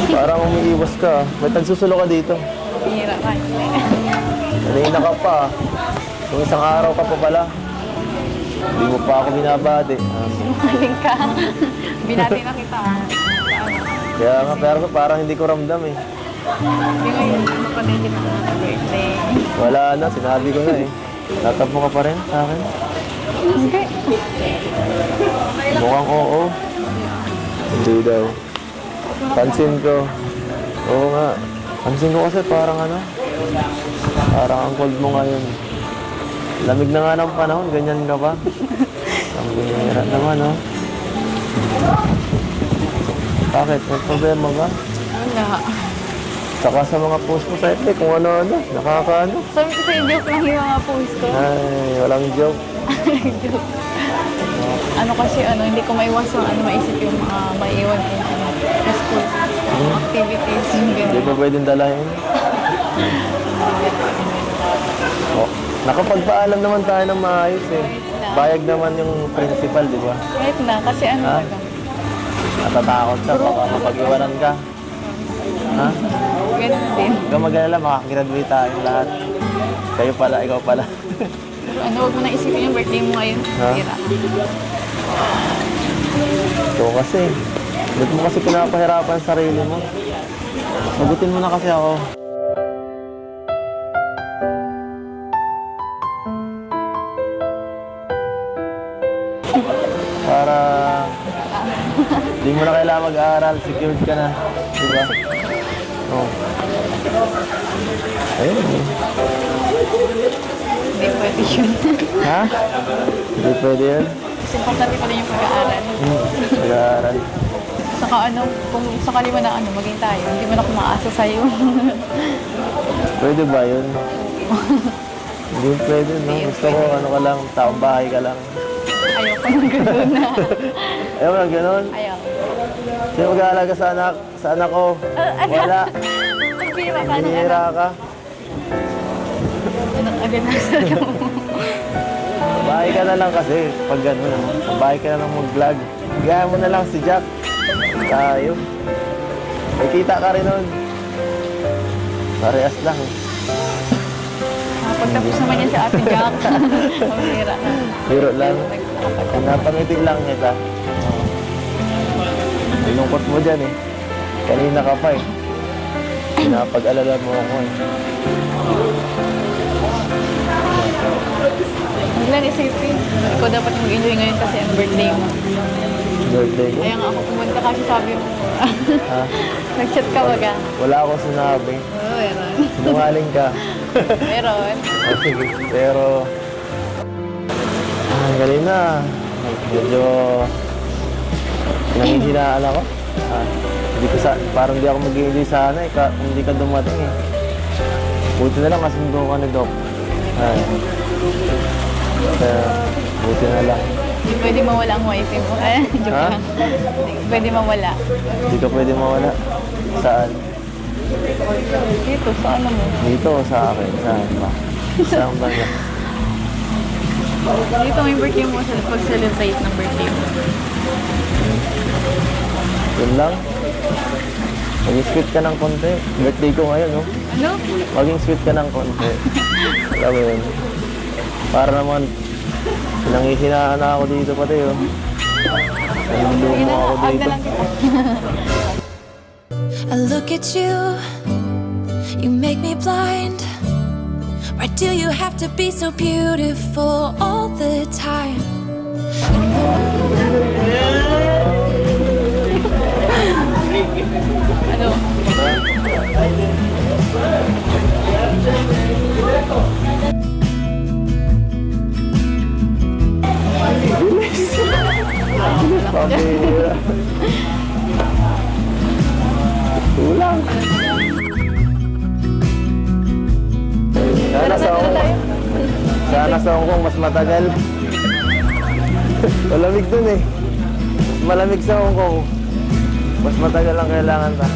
Parang umiiwas ka. May tagsusulo ka dito. Hira ka. Kanina ka pa. Kung isang araw ka pa pala. Hindi mo pa ako binabati. Sinungaling ka. Binati na kita. Kaya nga, pero parang hindi ko ramdam eh. Hindi ngayon. Kapatid kita na birthday. Wala na, sinabi ko na eh. Tatap mo ka pa rin sa akin. Hindi. Mukhang oo. Hindi daw. Pansin ko. Oo nga. Pansin ko kasi parang ano. Parang ang cold mo ngayon. Lamig na nga ng panahon, ganyan ka pa. Ang bihira naman, no? Bakit? May problema ba? Wala. Saka sa mga post mo sa FB, kung ano-ano, nakakaano. Sabi ko sa'yo, joke lang yung mga post ko. Ay, walang joke. Joke. Ano kasi, hindi ko maiwasan, maisip yung mga maiiwan ko sa school. Activities, yung Hindi gano'n. pa pwedeng dalahin. Oh, nakapagpaalam naman tayo ng maayos eh. Bayag naman yung principal, di ba? Kahit na, kasi Ha? talaga. Natatakot ka, baka mapag-iwanan ka. Ha? Ganun din. Huwag kang mag-alala, makagraduate tayong lahat. Kayo pala, ikaw pala. Huwag mo na isipin yung birthday mo ngayon. Ha? Hira. Ito kasi, ba't mo kasi pinapahirapan ang sarili mo? Sagutin mo na kasi ako. Para di mo na kailangan mag-aaral, secured ka na. Diba? Oh. Ayun eh. Hindi pwede yun. Ha? Hindi pwede yun? Mas importante pala yung pag-aaral. Mag-aaral. Saka kung sakali mo na maging tayo, hindi mo na ako maasa sa'yo. Pwede ba yun? Hindi pwede, no? Gusto ko, ka lang, taong bahay ka lang. Ayoko nang gano'n na. Ayaw mo lang ganun? Ayoko. Sino mag-aalaga sa anak ko? Wala. Magbira ka na. Hinihira ka. Agad na sa mo. Bahay ka na lang kasi, pag gano'n, no? Bahay ka na lang mag-vlog. Gaya mo na lang si Jack. Tayo. May kita ka rin nun. Parehas lang. Pagtapos naman yan sa Ate Jack. Magbira na. Biro lang. Napangiti lang kita. Ang lungkot mo dyan eh. Kanina ka pa eh. Pinapag-alala mo ako eh. Huwag lang isipin. Ikaw dapat mag-enjoy ngayon kasi ang birthday mo. Birthday ko? Kaya nga ako pumunta kasi sabi mo. Ha? Nag-chat ka baga? Wala akong sinabi. Oo, meron. Sinungaling ka. Meron. Sige. Pero... kanina, medyo... nangihinaan ako. Hindi ko parang hindi ako mag-i-enjoy sana eh. Kung hindi ka dumating eh. Buti na lang kasundo ka ni Doc. Ay. Kaya, buti na lang. Hindi pwede mawala ang wifi mo. Joke Ha? lang. Hindi pwede mawala. Hindi ka pwede mawala. Saan? Dito, sa ano mo? Dito o sa akin? Saan ba? Saan ba niya? Dito yung birthday mo sa pag-celebrate ng birthday mo. Yun lang. Maging sweet ka ng konti. Birthday ko ngayon, no? Ano? Maging sweet ka ng konti. Alam mo yun. Para naman, pinanghihinaan na ako dito pati, oh. Nanulumo ako Huwag na dito. lang kita. I look at you, you make me blind. Why do you have to be so beautiful all the time? Ano? Pambira. Tulang. Sana sa Hong Kong mas matagal. Malamig dun eh. Mas malamig sa Hong Kong. Mas matagal ang kailangan pa.